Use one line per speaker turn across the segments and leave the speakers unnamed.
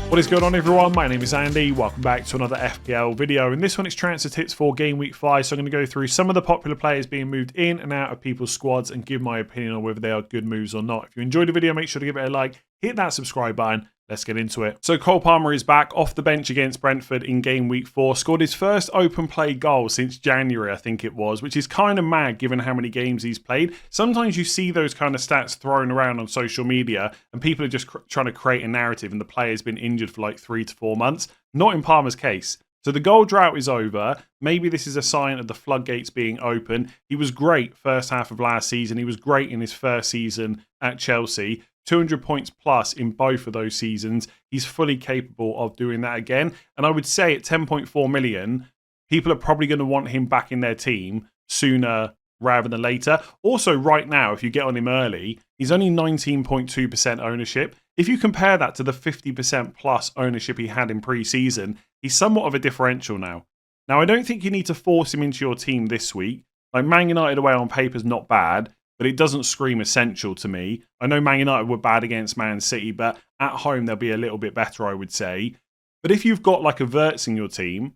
What is going on, everyone? My name is Andy. Welcome back to another FPL video. In this one, it's transfer tips for game week 5. So I'm going to go through some of the popular players being moved in and out of people's squads and give my opinion on whether they are good moves or not. If you enjoyed the video, make sure to give it a like, hit that subscribe button. Let's get into it. So Cole Palmer is back off the bench against Brentford in game week 4. Scored his first open play goal since January, I think it was, which is kind of mad given how many games he's played. Sometimes you see those kind of stats thrown around on social media and people are just trying to create a narrative and the player's been injured for like 3 to 4 months. Not in Palmer's case. So the goal drought is over. Maybe this is a sign of the floodgates being open. He was great first half of last season. He was great in his first season at Chelsea. 200 points plus in both of those seasons. He's fully capable of doing that again. And I would say at 10.4 million, people are probably going to want him back in their team sooner rather than later. Also, right now, if you get on him early, he's only 19.2% ownership. If you compare that to the 50% plus ownership he had in pre-season, he's somewhat of a differential now. Now, I don't think you need to force him into your team this week. Like, Man United away on paper is not bad, but it doesn't scream essential to me. I know Man United were bad against Man City, but at home they'll be a little bit better, I would say. But if you've got like a Wirtz in your team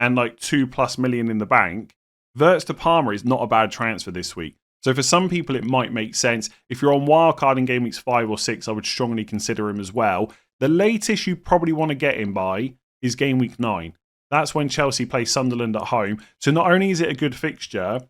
and like 2+ million in the bank, Wirtz to Palmer is not a bad transfer this week. So for some people it might make sense. If you're on wildcard in game weeks 5 or 6, I would strongly consider him as well. The latest you probably want to get him by is game week 9. That's when Chelsea play Sunderland at home. So not only is it a good fixture,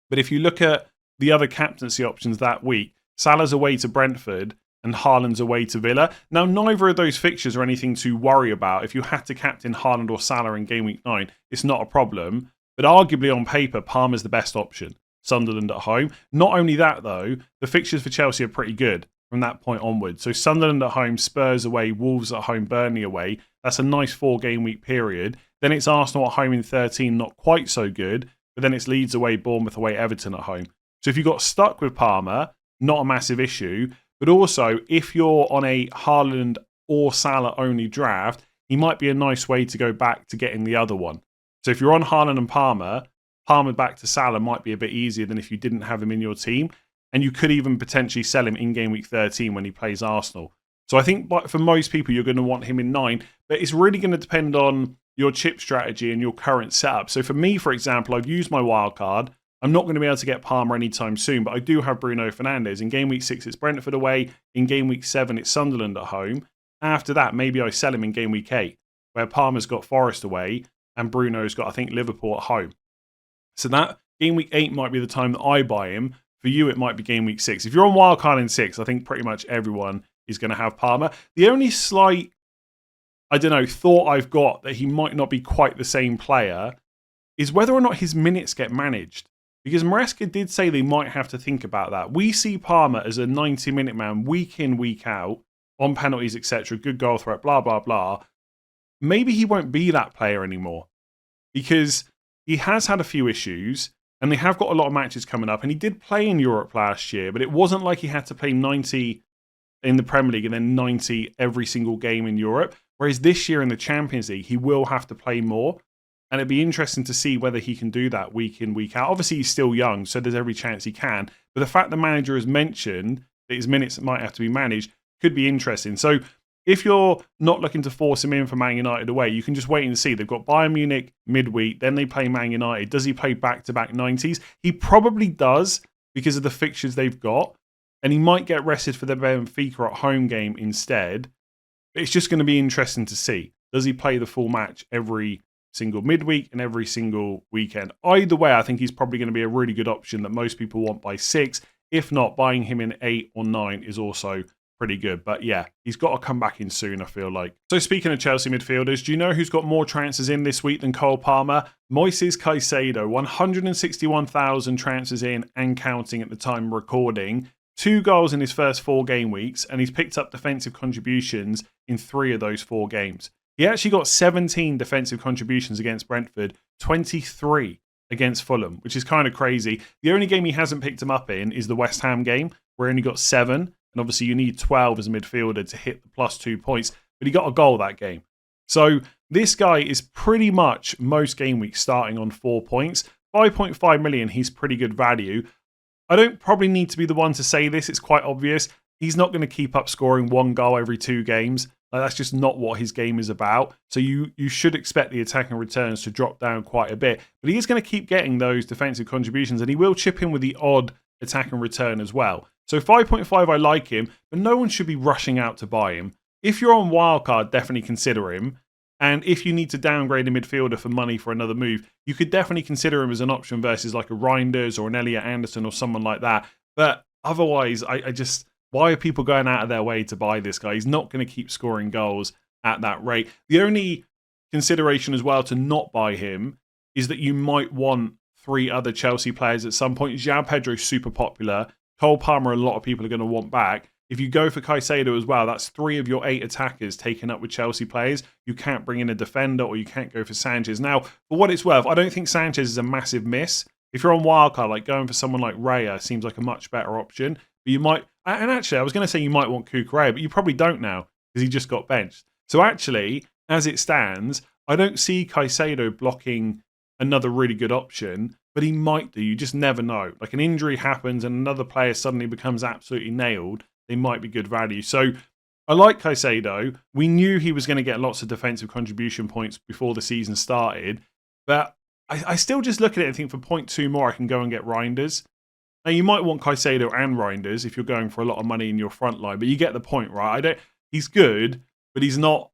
but if you look at the other captaincy options that week, Salah's away to Brentford and Haaland's away to Villa. Now, neither of those fixtures are anything to worry about. If you had to captain Haaland or Salah in game week 9, it's not a problem. But arguably on paper, Palmer's the best option. Sunderland at home. Not only that, though, the fixtures for Chelsea are pretty good from that point onwards. So Sunderland at home, Spurs away, Wolves at home, Burnley away. That's a nice 4-game week period. Then it's Arsenal at home in 13, not quite so good. But then it's Leeds away, Bournemouth away, Everton at home. So if you got stuck with Palmer, not a massive issue. But also, if you're on a Haaland or Salah only draft, he might be a nice way to go back to getting the other one. So if you're on Haaland and Palmer back to Salah might be a bit easier than if you didn't have him in your team. And you could even potentially sell him in game week 13 when he plays Arsenal. So I think for most people, you're going to want him in 9. But it's really going to depend on your chip strategy and your current setup. So for me, for example, I've used my wild card. I'm not going to be able to get Palmer anytime soon, but I do have Bruno Fernandes. In game week 6, it's Brentford away. In game week 7, it's Sunderland at home. After that, maybe I sell him in game week 8, where Palmer's got Forest away and Bruno's got, I think, Liverpool at home. So that game week 8 might be the time that I buy him. For you, it might be game week 6. If you're on wildcard in 6, I think pretty much everyone is going to have Palmer. The only slight, thought I've got that he might not be quite the same player is whether or not his minutes get managed. Because Maresca did say they might have to think about that. We see Palmer as a 90-minute man week in, week out, on penalties, etc., good goal threat, blah, blah, blah. Maybe he won't be that player anymore. Because he has had a few issues, and they have got a lot of matches coming up. And he did play in Europe last year, but it wasn't like he had to play 90 in the Premier League and then 90 every single game in Europe. Whereas this year in the Champions League, he will have to play more. And it'd be interesting to see whether he can do that week in, week out. Obviously, he's still young, so there's every chance he can. But the fact the manager has mentioned that his minutes might have to be managed could be interesting. So if you're not looking to force him in for Man United away, you can just wait and see. They've got Bayern Munich midweek, then they play Man United. Does he play back-to-back 90s? He probably does because of the fixtures they've got. And he might get rested for the Benfica at home game instead. But it's just going to be interesting to see. Does he play the full match every single midweek and every single weekend? Either way, I think he's probably going to be a really good option that most people want by 6. If not, buying him in 8 or 9 is also pretty good. But yeah, he's got to come back in soon, I feel like. So speaking of Chelsea midfielders, do you know who's got more transfers in this week than Cole Palmer? Moises Caicedo, 161,000 transfers in and counting at the time of recording. 2 goals in his first 4 game weeks, and he's picked up defensive contributions in 3 of those 4 games. He actually got 17 defensive contributions against Brentford, 23 against Fulham, which is kind of crazy. The only game he hasn't picked him up in is the West Ham game, where he only got 7. And obviously you need 12 as a midfielder to hit the +2 points. But he got a goal that game. So this guy is pretty much most game weeks starting on 4 points. 5.5 million, he's pretty good value. I don't probably need to be the one to say this. It's quite obvious. He's not going to keep up scoring 1 goal every 2 games. Like, that's just not what his game is about. So you should expect the attacking returns to drop down quite a bit. But he is going to keep getting those defensive contributions, and he will chip in with the odd attacking return as well. So 5.5, I like him, but no one should be rushing out to buy him. If you're on wildcard, definitely consider him. And if you need to downgrade a midfielder for money for another move, you could definitely consider him as an option versus like a Reijnders or an Elliot Anderson or someone like that. But otherwise, I just... Why are people going out of their way to buy this guy? He's not going to keep scoring goals at that rate. The only consideration as well to not buy him is that you might want 3 other Chelsea players at some point. João Pedro is super popular. Cole Palmer, a lot of people are going to want back. If you go for Caicedo as well, that's 3 of your 8 attackers taken up with Chelsea players. You can't bring in a defender, or you can't go for Sanchez. Now, for what it's worth, I don't think Sanchez is a massive miss. If you're on wildcard, like going for someone like Raya seems like a much better option. But you might, and actually, I was going to say you might want Gyökeres, but you probably don't now because he just got benched. So actually, as it stands, I don't see Caicedo blocking another really good option, but he might do. You just never know. Like, an injury happens and another player suddenly becomes absolutely nailed. They might be good value. So I like Caicedo. We knew he was going to get lots of defensive contribution points before the season started, but I still just look at it and think for 0.2 more, I can go and get Reijnders. Now, you might want Caicedo and Reijnders if you're going for a lot of money in your front line, but you get the point, right? He's good, but he's not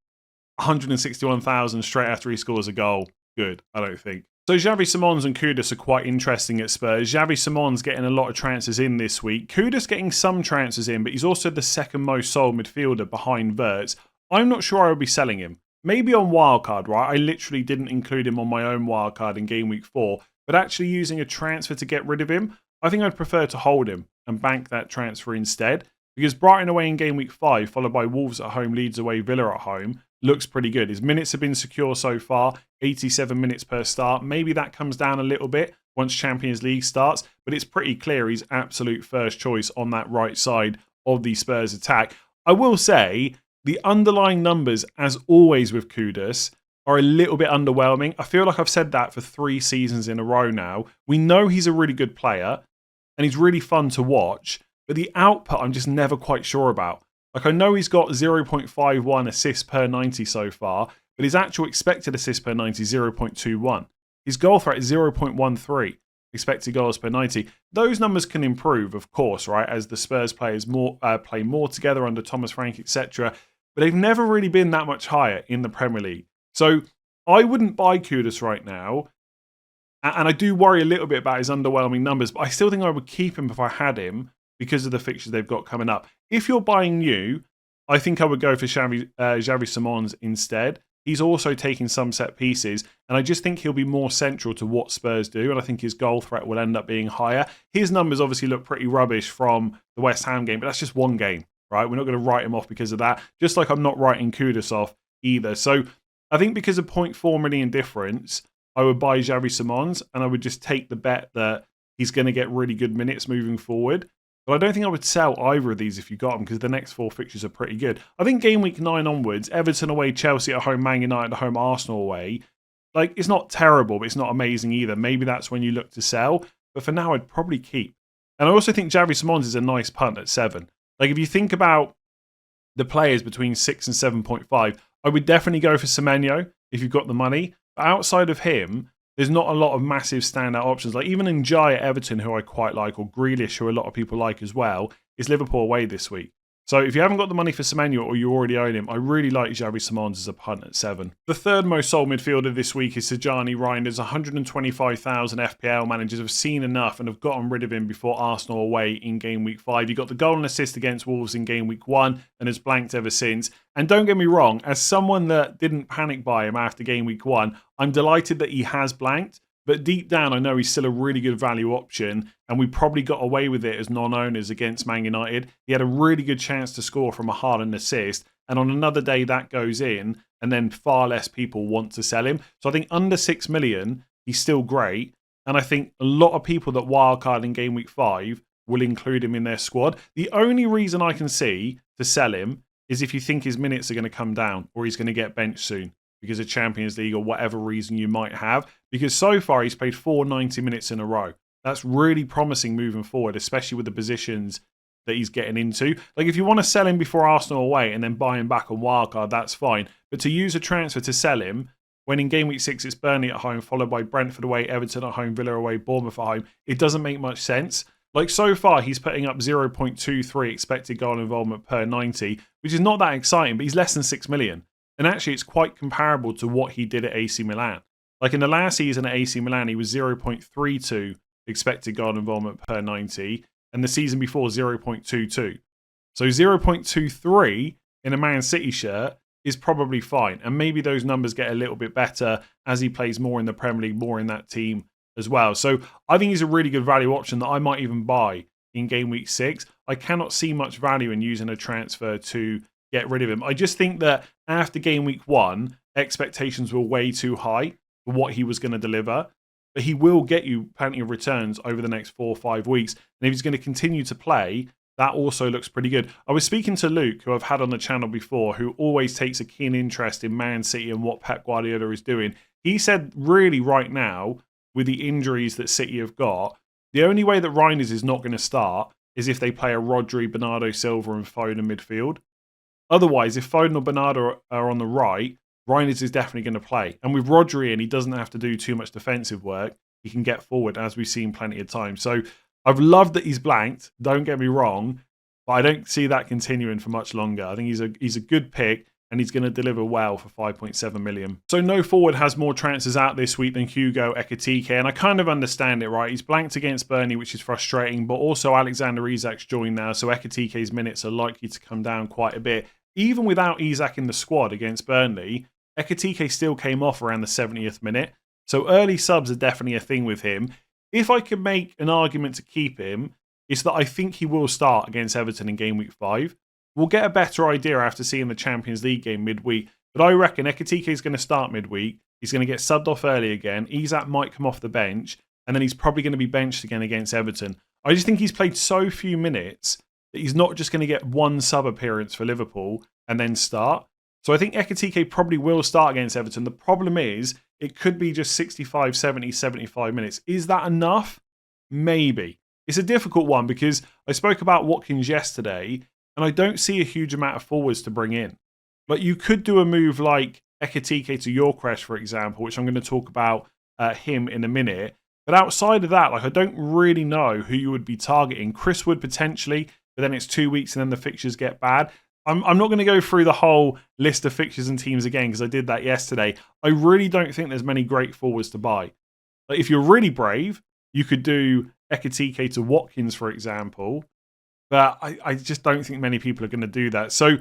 161,000 straight after he scores a goal. Good, I don't think. So Xavi Simons and Kudus are quite interesting at Spurs. Xavi Simons getting a lot of transfers in this week. Kudus getting some transfers in, but he's also the second most sold midfielder behind Wirtz. I'm not sure I would be selling him. Maybe on wildcard, right? I literally didn't include him on my own wildcard in Game Week 4, but actually using a transfer to get rid of him, I think I'd prefer to hold him and bank that transfer instead, because Brighton away in Game Week 5, followed by Wolves at home, Leeds away, Villa at home, looks pretty good. His minutes have been secure so far, 87 minutes per start. Maybe that comes down a little bit once Champions League starts, but it's pretty clear he's absolute first choice on that right side of the Spurs attack. I will say, the underlying numbers, as always with Kudus, are a little bit underwhelming. I feel like I've said that for 3 seasons in a row now. We know he's a really good player, and he's really fun to watch, but the output I'm just never quite sure about. Like, I know he's got 0.51 assists per 90 so far, but his actual expected assists per 90 is 0.21. His goal threat is 0.13 expected goals per 90. Those numbers can improve, of course, right, as the Spurs players play more together under Thomas Frank, etc., but they've never really been that much higher in the Premier League. So I wouldn't buy Kudus right now, and I do worry a little bit about his underwhelming numbers, but I still think I would keep him if I had him because of the fixtures they've got coming up. If you're buying new, I think I would go for Xavi Simons instead. He's also taking some set pieces, and I just think he'll be more central to what Spurs do, and I think his goal threat will end up being higher. His numbers obviously look pretty rubbish from the West Ham game, but that's just one game, right? We're not going to write him off because of that, just like I'm not writing Kudus off either. So I think because of 0.4 million difference, I would buy Xavi Simons, and I would just take the bet that he's going to get really good minutes moving forward. But I don't think I would sell either of these if you got them, because the next 4 fixtures are pretty good. I think Game Week 9 onwards, Everton away, Chelsea at home, Man United at home, Arsenal away, like, it's not terrible, but it's not amazing either. Maybe that's when you look to sell. But for now, I'd probably keep. And I also think Xavi Simons is a nice punt at 7. Like, if you think about the players between 6 and 7.5, I would definitely go for Semenyo if you've got the money. But outside of him, there's not a lot of massive standout options. Like, even Njai at Everton, who I quite like, or Grealish, who a lot of people like as well, is Liverpool away this week. So if you haven't got the money for Semenyo, or you already own him, I really like Xavi Simons as a punt at 7. The third most sold midfielder this week is Sejani Reijnders. 125,000 FPL managers have seen enough and have gotten rid of him before Arsenal away in Game Week 5. He got the goal and assist against Wolves in Game Week 1 and has blanked ever since. And don't get me wrong, as someone that didn't panic buy him after Game Week 1, I'm delighted that he has blanked. But deep down, I know he's still a really good value option, and we probably got away with it as non-owners against Man United. He had a really good chance to score from a Haaland assist, and on another day that goes in, and then far less people want to sell him. So I think under 6 million, he's still great, and I think a lot of people that wildcard in Game Week 5 will include him in their squad. The only reason I can see to sell him is if you think his minutes are going to come down, or he's going to get benched soon because of Champions League or whatever reason you might have. Because so far he's played 4 90 minutes in a row. That's really promising moving forward, especially with the positions that he's getting into. Like, if you want to sell him before Arsenal away and then buy him back on wildcard, that's fine. But to use a transfer to sell him, when in game week 6 it's Burnley at home, followed by Brentford away, Everton at home, Villa away, Bournemouth at home, it doesn't make much sense. Like, so far, he's putting up 0.23 expected goal involvement per 90, which is not that exciting, but he's less than 6 million. And actually, it's quite comparable to what he did at AC Milan. Like, in the last season at AC Milan, he was 0.32 expected goal involvement per 90, and the season before 0.22. So 0.23 in a Man City shirt is probably fine. And maybe those numbers get a little bit better as he plays more in the Premier League, more in that team as well. So I think he's a really good value option that I might even buy in game week 6. I cannot see much value in using a transfer to get rid of him. I just think that after game week 1, expectations were way too high for what he was going to deliver. But he will get you plenty of returns over the next 4 or 5 weeks. And if he's going to continue to play, that also looks pretty good. I was speaking to Luke, who I've had on the channel before, who always takes a keen interest in Man City and what Pep Guardiola is doing. He said really right now, with the injuries that City have got, the only way that Reijnders is not going to start is if they play a Rodri, Bernardo Silva and Foden midfield. Otherwise, if Foden or Bernardo are on the right, Reijnders is definitely going to play. And with Rodri in, he doesn't have to do too much defensive work. He can get forward, as we've seen plenty of times. So I've loved that he's blanked. Don't get me wrong. But I don't see that continuing for much longer. I think he's a good pick, and he's going to deliver well for 5.7 million. So no forward has more transfers out this week than Hugo Ekitike, and I kind of understand it, right? He's blanked against Burnley, which is frustrating, but also Alexander Isak's joined now, so Ekitike's minutes are likely to come down quite a bit. Even without Isak in the squad against Burnley, Ekitike still came off around the 70th minute. So early subs are definitely a thing with him. If I could make an argument to keep him, it's that I think he will start against Everton in game week 5. We'll get a better idea after seeing the Champions League game midweek. But I reckon Ekitike is going to start midweek. He's going to get subbed off early again. Isak might come off the bench. And then he's probably going to be benched again against Everton. I just think he's played so few minutes that he's not just going to get one sub appearance for Liverpool and then start. So I think Ekitike probably will start against Everton. The problem is it could be just 65, 70, 75 minutes. Is that enough? Maybe. It's a difficult one because I spoke about Watkins yesterday and I don't see a huge amount of forwards to bring in. But you could do a move like Ekitike to Gyökeres, for example, which I'm going to talk about him in a minute. But outside of that, I don't really know who you would be targeting. Chris Wood potentially, but then it's 2 weeks and then the fixtures get bad. I'm not going to go through the whole list of fixtures and teams again because I did that yesterday. I really don't think there's many great forwards to buy. Like, if you're really brave, you could do Ekitike to Watkins, for example. But I just don't think many people are going to do that. So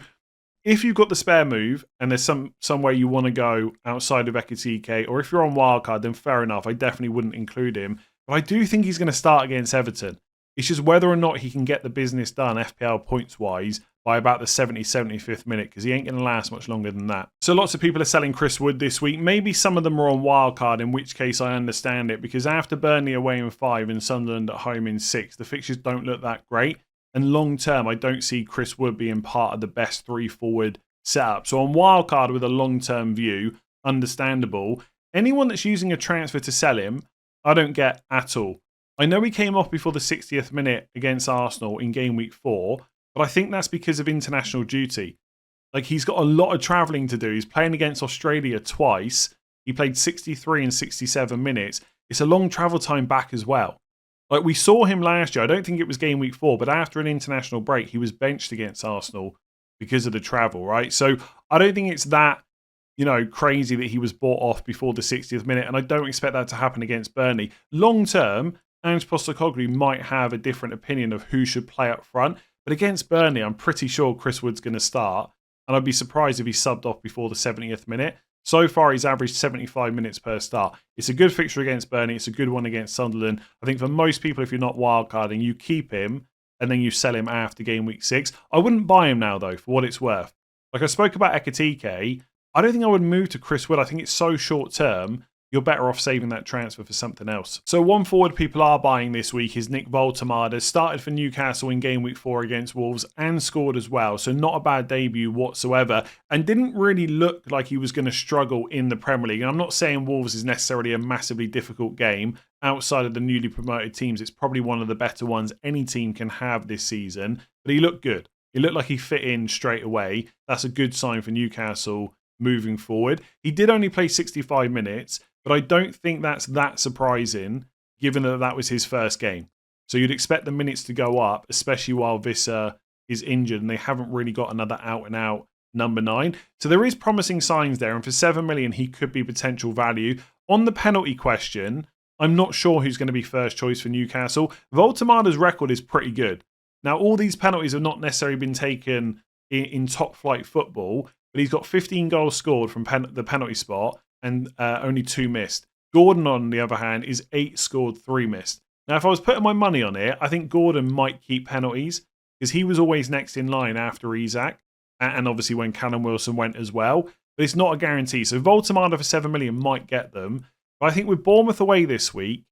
if you've got the spare move and there's somewhere you want to go outside of Ekitike, or if you're on wildcard, then fair enough. I definitely wouldn't include him. But I do think he's going to start against Everton. It's just whether or not he can get the business done FPL points-wise by about the 75th minute, because he ain't going to last much longer than that. So lots of people are selling Chris Wood this week. Maybe some of them are on wildcard, in which case I understand it, because after Burnley away in 5 and Sunderland at home in 6, the fixtures don't look that great. And long term, I don't see Chris Wood being part of the best 3 forward setup. So on wildcard with a long-term view, understandable. Anyone that's using a transfer to sell him, I don't get at all. I know he came off before the 60th minute against Arsenal in game week 4, but I think that's because of international duty. Like, he's got a lot of travelling to do. He's playing against Australia twice. He played 63 and 67 minutes. It's a long travel time back as well. Like, we saw him last year. I don't think it was game week 4, but after an international break, he was benched against Arsenal because of the travel, right? So I don't think it's that, crazy that he was bought off before the 60th minute, and I don't expect that to happen against Burnley. Long term, Ange Postecoglou might have a different opinion of who should play up front. But against Burnley, I'm pretty sure Chris Wood's going to start. And I'd be surprised if he subbed off before the 70th minute. So far, he's averaged 75 minutes per start. It's a good fixture against Burnley. It's a good one against Sunderland. I think for most people, if you're not wildcarding, you keep him and then you sell him after game week 6. I wouldn't buy him now, though, for what it's worth. Like I spoke about Ekitike, I don't think I would move to Chris Wood. I think it's so short term. you're better off saving that transfer for something else. So one forward people are buying this week is Nick Woltemade. Started for Newcastle in game week 4 against Wolves and scored as well. So not a bad debut whatsoever, and didn't really look like he was going to struggle in the Premier League. And I'm not saying Wolves is necessarily a massively difficult game. Outside of the newly promoted teams, it's probably one of the better ones any team can have this season. But he looked good. He looked like he fit in straight away. That's a good sign for Newcastle moving forward. He did only play 65 minutes, but I don't think that's that surprising given that that was his first game. So you'd expect the minutes to go up, especially while Visser is injured and they haven't really got another out-and-out number 9. So there is promising signs there, and for 7 million, he could be potential value. On the penalty question, I'm not sure who's going to be first choice for Newcastle. Woltemade's record is pretty good. Now, all these penalties have not necessarily been taken in top-flight football, but he's got 15 goals scored from the penalty spot and only 2 missed. Gordon, on the other hand, is 8 scored, 3 missed. Now, if I was putting my money on it, I think Gordon might keep penalties because he was always next in line after Isak, and obviously when Callum Wilson went as well. But it's not a guarantee. So Woltemade for 7 million might get them. But I think with Bournemouth away this week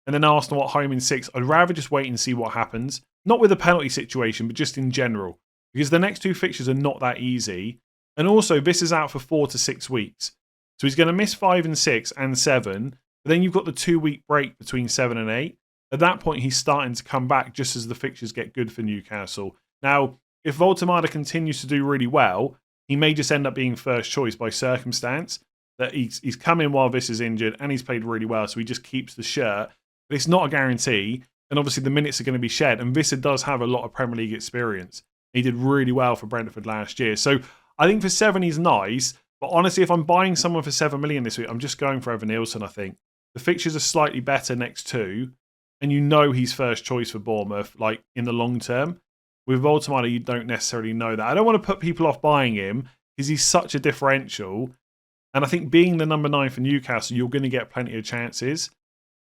and then Arsenal at home in 6, I'd rather just wait and see what happens. Not with the penalty situation, but just in general. Because the next 2 fixtures are not that easy. And also, this is out for 4 to 6 weeks. So he's going to miss 5 and 6 and 7. But then you've got the 2-week break between 7 and 8. At that point, he's starting to come back just as the fixtures get good for Newcastle. Now, if Woltemade continues to do really well, he may just end up being first choice by circumstance. That he's come in while this is injured and he's played really well, so he just keeps the shirt. But it's not a guarantee. And obviously, the minutes are going to be shed. And Visser does have a lot of Premier League experience. He did really well for Brentford last year. So I think for 7, he's nice. But honestly, if I'm buying someone for 7 million this week, I'm just going for Evan Nielsen, I think. The fixtures are slightly better next 2. And you know he's first choice for Bournemouth, like in the long term. With Woltemade, you don't necessarily know that. I don't want to put people off buying him because he's such a differential. And I think being the number 9 for Newcastle, you're going to get plenty of chances.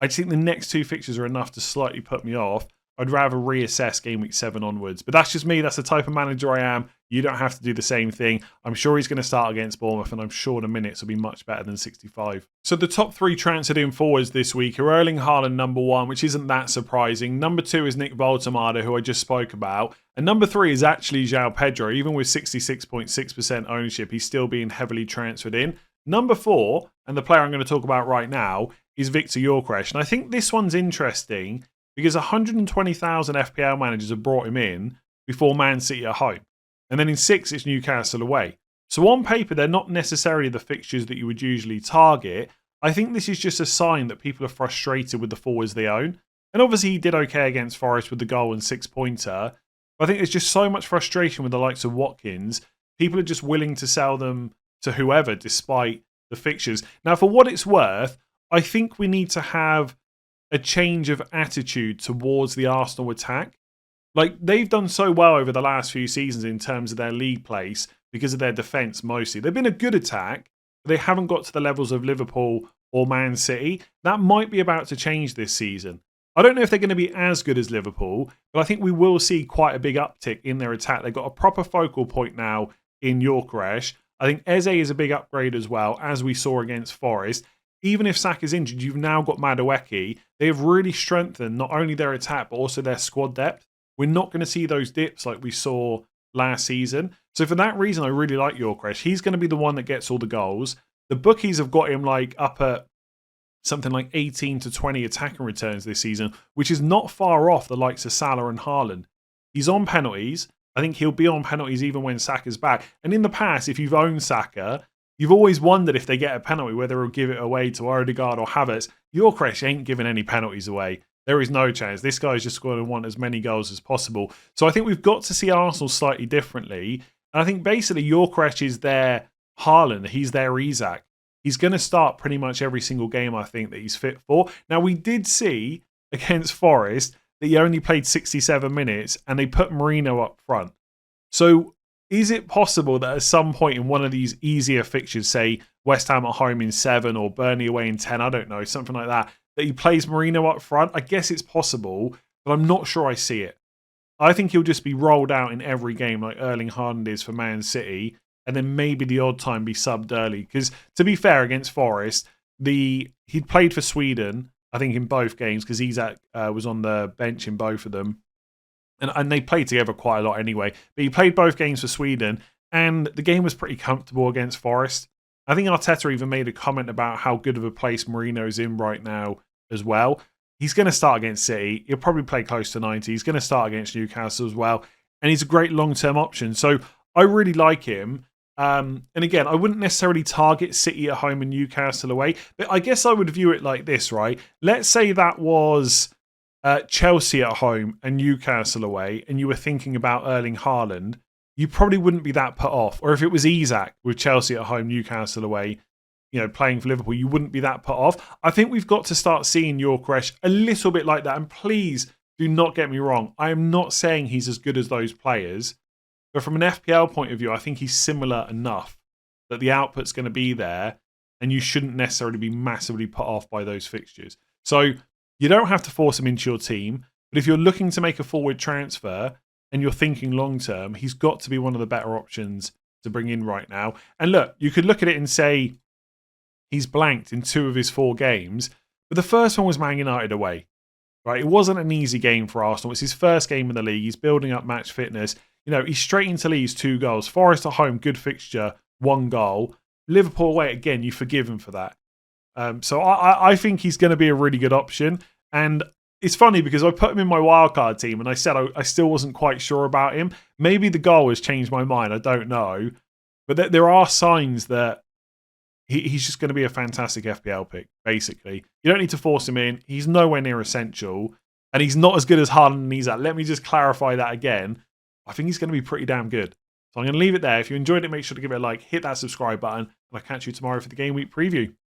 I just think the next 2 fixtures are enough to slightly put me off. I'd rather reassess game week 7 onwards. But that's just me. That's the type of manager I am. You don't have to do the same thing. I'm sure he's going to start against Bournemouth, and I'm sure the minutes will be much better than 65. So the top 3 transferred in forwards this week are Erling Haaland, number 1, which isn't that surprising. Number 2 is Nick Woltemade, who I just spoke about. And number 3 is actually João Pedro. Even with 66.6% ownership, he's still being heavily transferred in. Number 4, and the player I'm going to talk about right now, is Viktor Gyökeres. And I think this one's interesting because 120,000 FPL managers have brought him in before Man City at home. And then in 6, it's Newcastle away. So on paper, they're not necessarily the fixtures that you would usually target. I think this is just a sign that people are frustrated with the forwards they own. And obviously, he did okay against Forest with the goal and 6-pointer. But I think there's just so much frustration with the likes of Watkins. People are just willing to sell them to whoever despite the fixtures. Now, for what it's worth, I think we need to have a change of attitude towards the Arsenal attack. Like, they've done so well over the last few seasons in terms of their league place because of their defence mostly. They've been a good attack, but they haven't got to the levels of Liverpool or Man City. That might be about to change this season. I don't know if they're going to be as good as Liverpool, but I think we will see quite a big uptick in their attack. They've got a proper focal point now in Gyökeres. I think Eze is a big upgrade as well, as we saw against Forest. Even if Saka's injured, you've now got Madueke. They have really strengthened not only their attack, but also their squad depth. We're not going to see those dips like we saw last season. So for that reason, I really like Gyökeres. He's going to be the one that gets all the goals. The bookies have got him like up at something like 18 to 20 attacking returns this season, which is not far off the likes of Salah and Haaland. He's on penalties. I think he'll be on penalties even when Saka's back. And in the past, if you've owned Saka, you've always wondered if they get a penalty, whether he'll give it away to Odegaard or Havertz. Gyökeres ain't giving any penalties away. There is no chance. This guy's just going to want as many goals as possible. So I think we've got to see Arsenal slightly differently. And I think basically Gyökeres is their Haaland. He's their Isak. He's going to start pretty much every single game, I think, that he's fit for. Now, we did see against Forest that he only played 67 minutes and they put Merino up front. So is it possible that at some point in one of these easier fixtures, say West Ham at home in 7 or Burnley away in 10, I don't know, something like that he plays Merino up front? I guess it's possible, but I'm not sure I see it. I think he'll just be rolled out in every game like Erling Haaland is for Man City, and then maybe the odd time be subbed early. Because to be fair, against Forest, he'd played for Sweden, I think, in both games because Isak was on the bench in both of them. And they played together quite a lot anyway. But he played both games for Sweden, and the game was pretty comfortable against Forest. I think Arteta even made a comment about how good of a place Mourinho's in right now as well. He's going to start against City. He'll probably play close to 90. He's going to start against Newcastle as well. And he's a great long-term option. So I really like him. And again, I wouldn't necessarily target City at home and Newcastle away. But I guess I would view it like this, right? Let's say that was Chelsea at home and Newcastle away, and you were thinking about Erling Haaland, you probably wouldn't be that put off. Or if it was Isak with Chelsea at home, Newcastle away, playing for Liverpool, you wouldn't be that put off. I think we've got to start seeing Gyökeres a little bit like that. And please do not get me wrong. I am not saying he's as good as those players, but from an FPL point of view, I think he's similar enough that the output's going to be there, and you shouldn't necessarily be massively put off by those fixtures. So you don't have to force him into your team, but if you're looking to make a forward transfer and you're thinking long term, he's got to be one of the better options to bring in right now. And look, you could look at it and say he's blanked in 2 of his 4 games, but the first one was Man United away. Right? It wasn't an easy game for Arsenal. It's his first game in the league. He's building up match fitness. He's straight into Leeds, 2 goals. Forest at home, good fixture, 1 goal. Liverpool away, again, you forgive him for that. So I think he's going to be a really good option. And it's funny because I put him in my wildcard team and I said I still wasn't quite sure about him. Maybe the goal has changed my mind. I don't know. But there are signs that he's just going to be a fantastic FPL pick, basically. You don't need to force him in. He's nowhere near essential. And he's not as good as Haaland and Isak. Let me just clarify that again. I think he's going to be pretty damn good. So I'm going to leave it there. If you enjoyed it, make sure to give it a like, hit that subscribe button, and I'll catch you tomorrow for the game week preview.